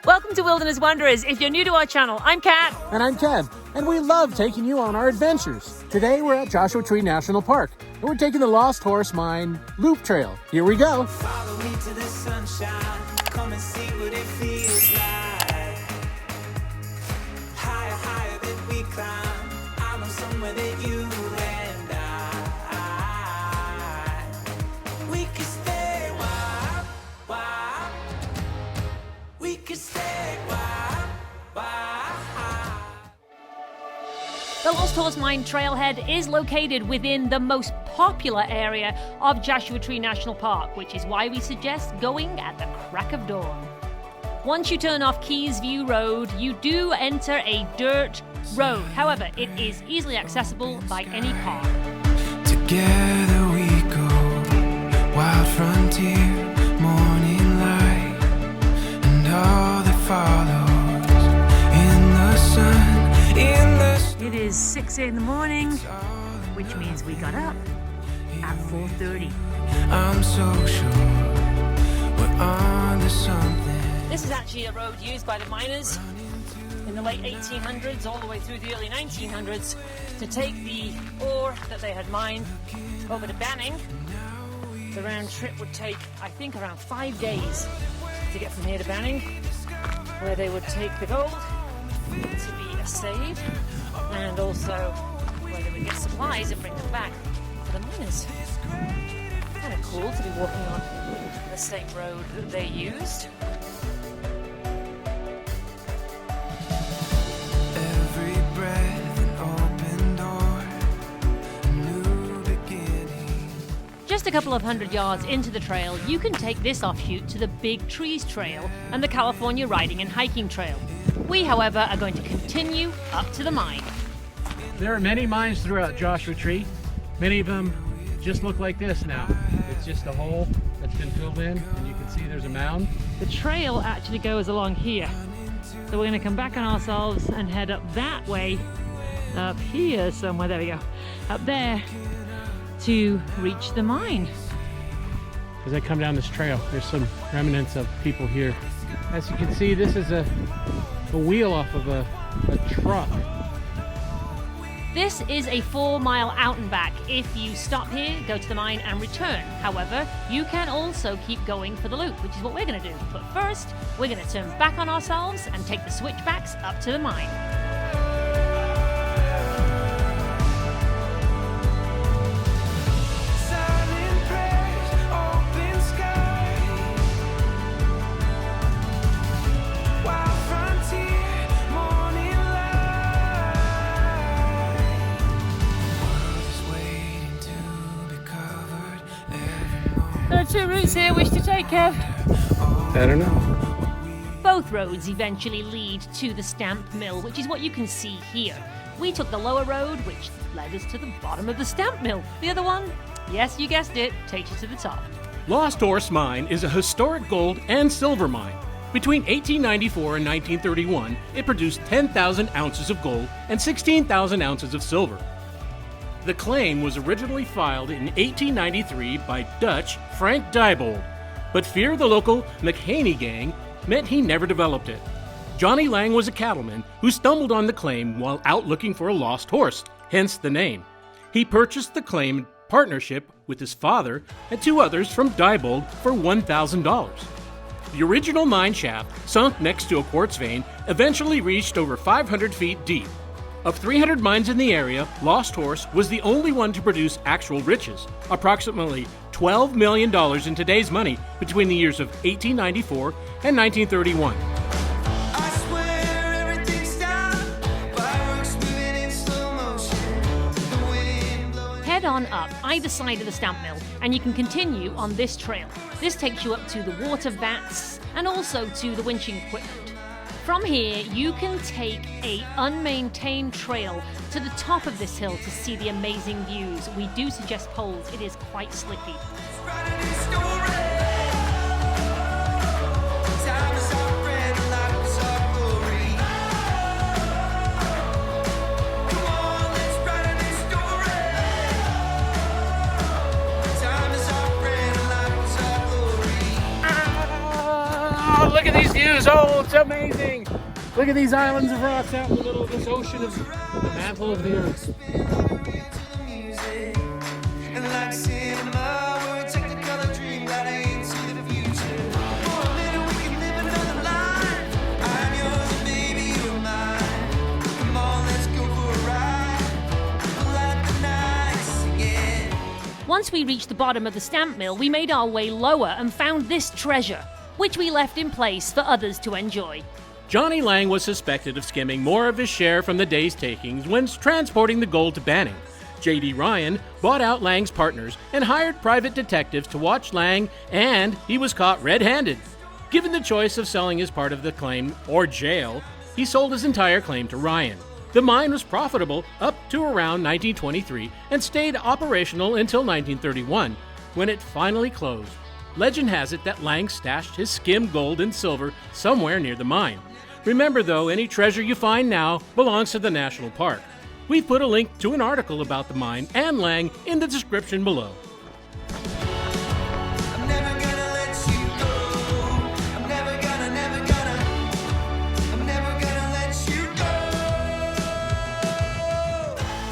Welcome to Wilderness Wanderers. If you're new to our channel, I'm Kat. And I'm Kev, and we love taking you on our adventures. Today we're at Joshua Tree National Park, and we're taking the Lost Horsemine Loop Trail. Here we go. Follow me to the sunshine, come and see what it feels like. Higher, higher than we climb, I know somewhere that you and I we could stay why, we could stay why. The Lost Horsemine Trailhead is located within the most popular area of Joshua Tree National Park, which is why we suggest going at the crack of dawn. Once you turn off Keys View Road, you do enter a dirt road. However, it is easily accessible by any car. Together we go, wild frontier, morning light, and all that follows in the sun, in the It is 6 in the morning, which means we got up at 4:30. I'm so sure we're on to something. This is actually a road used by the miners in the late 1800s all the way through the early 1900s to take the ore that they had mined over to Banning. The round trip would take, I think, around 5 days to get from here to Banning, where they would take the gold to be assayed and also where they would get supplies and bring them back for the miners. Kind of cool to be walking on the same road that they used. Every breath an open door, a new beginning. Just a couple of hundred yards into the trail, you can take this offshoot to the Big Trees Trail and the California Riding and Hiking Trail. We, however, are going to continue up to the mine. There are many mines throughout Joshua Tree. Many of them just look like this now. It's just a hole that's been filled in, and you can see there's a mound. The trail actually goes along here. So we're going to come back on ourselves and head up that way, up here somewhere, there we go, up there to reach the mine. As I come down this trail, there's some remnants of people here. As you can see, this is a wheel off of a truck. This is a 4-mile out and back. If you stop here, go to the mine and return. However, you can also keep going for the loop, which is what we're going to do. But first, we're going to turn back on ourselves and take the switchbacks up to the mine. Silent prayers, open sky, wild frontier, morning light. World is waiting to be covered every moment. There are two routes here. Which to take, Kev? I don't know. Both roads eventually lead to the stamp mill, which is what you can see here. We took the lower road, which led us to the bottom of the stamp mill. The other one, yes, you guessed it, takes you to the top. Lost Horsemine is a historic gold and silver mine. Between 1894 and 1931, it produced 10,000 ounces of gold and 16,000 ounces of silver. The claim was originally filed in 1893 by Dutch Frank Diebold, but fear of the local McHaney gang meant he never developed it. Johnny Lang was a cattleman who stumbled on the claim while out looking for a lost horse, hence the name. He purchased the claim in partnership with his father and two others from Diebold for $1,000. The original mine shaft, sunk next to a quartz vein, eventually reached over 500 feet deep. Of 300 mines in the area, Lost Horse was the only one to produce actual riches, approximately $12 million in today's money between the years of 1894 and 1931. I swear everything stopped, fireworks moving in slow motion, the wind blowing. Head on up either side of the stamp mill and you can continue on this trail. This takes you up to the water vats and also to the winching equipment. From here, you can take a unmaintained trail to the top of this hill to see the amazing views. We do suggest poles, it is quite slippy. Writing this story. Time is our friend, life is our glory. Come on, let's write a new story. Time is our friend, life is our glory. Oh, look at these views. is, oh, it's amazing. Look at these islands of rocks out in the middle of this ocean of the mantle of the earth. And like cinema, words take the color dream right into the future. For a minute we can live another life. I'm yours and baby you're mine. Come on, let's go for a ride. Light the nights again. Once we reached the bottom of the stamp mill, we made our way lower and found this treasure, which we left in place for others to enjoy. Johnny Lang was suspected of skimming more of his share from the day's takings when transporting the gold to Banning. J.D. Ryan bought out Lang's partners and hired private detectives to watch Lang, and he was caught red-handed. Given the choice of selling his part of the claim or jail, he sold his entire claim to Ryan. The mine was profitable up to around 1923 and stayed operational until 1931, when it finally closed. Legend has it that Lang stashed his skimmed gold and silver somewhere near the mine. Remember though, any treasure you find now belongs to the National Park. We've put a link to an article about the mine and Lang in the description below. I'm never gonna let you go. I'm never gonna let you go.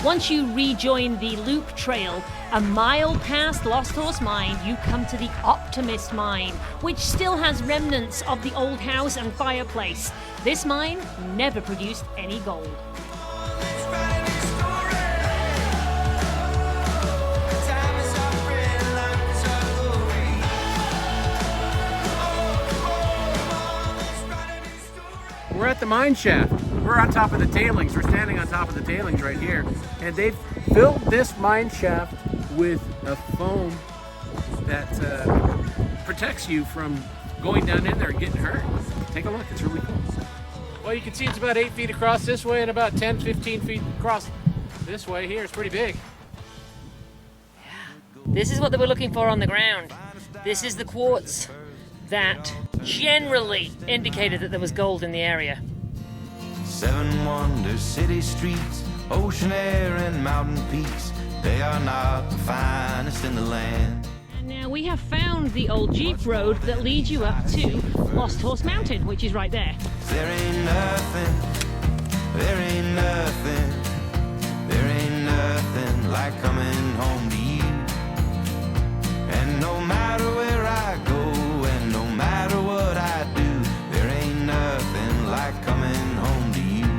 Once you rejoin the loop trail, a mile past Lost Horse Mine, you come to the Optimist Mine, which still has remnants of the old house and fireplace. This mine never produced any gold. Let's write a new story. Time is our friend, life is our glory. Let's write a new story. We're at the mine shaft. We're on top of the tailings. We're standing on top of the tailings right here. And they've filled this mine shaft with a foam that protects you from going down in there and getting hurt. Take a look, it's really cool. Well, you can see it's about 8 feet across this way and about 10, 15 feet across this way here. It's pretty big. This is what they were looking for on the ground. This is the quartz that generally indicated that there was gold in the area. 7 wonders, city streets, ocean air and mountain peaks. They are not the finest in the land. Now we have found the old Jeep road that leads you up to Lost Horse Mountain, which is right there. There ain't nothing, there ain't nothing, there ain't nothing like coming home to you. And no matter where I go, and no matter what I do, there ain't nothing like coming home to you.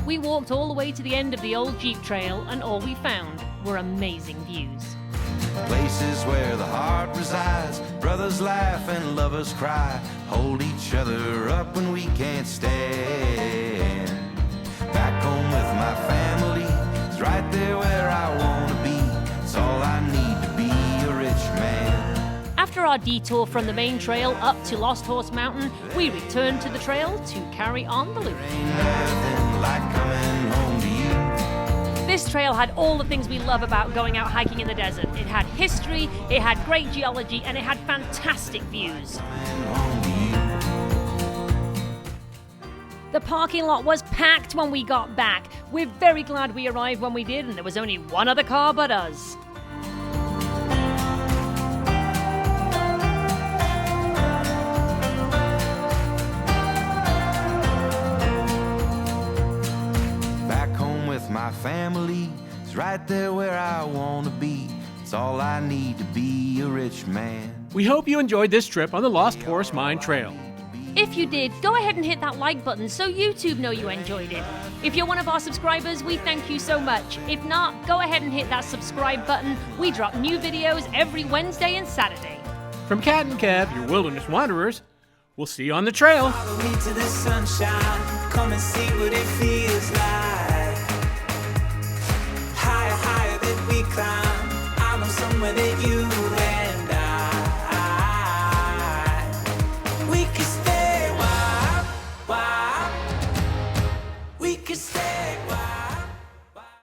We walked all the way to the end of the old Jeep trail, and all we found were amazing views. Places where the heart resides, brothers laugh and lovers cry, hold each other up when we can't stand. Back home with my family, it's right there where I wanna be. It's all I need to be a rich man. After our detour from the main trail up to Lost Horse Mountain, we returned to the trail to carry on the loop. Ain't nothing like coming home to you. This trail had all the things we love about going out hiking in the desert. It had history, it had great geology, and it had fantastic views. The parking lot was packed when we got back. We're very glad we arrived when we did, and there was only one other car but us. My family is right there where I want to be. It's all I need to be a rich man. We hope you enjoyed this trip on the Lost Horse Mine Trail. If you did, go ahead and hit that like button so YouTube know you enjoyed it. If you're one of our subscribers, we thank you so much. If not, go ahead and hit that subscribe button. We drop new videos every Wednesday and Saturday. From Cat and Kev, your wilderness wanderers, we'll see you on the trail. Follow me to the sunshine, come and see what it feels like. Higher, higher that we climb, I know somewhere that you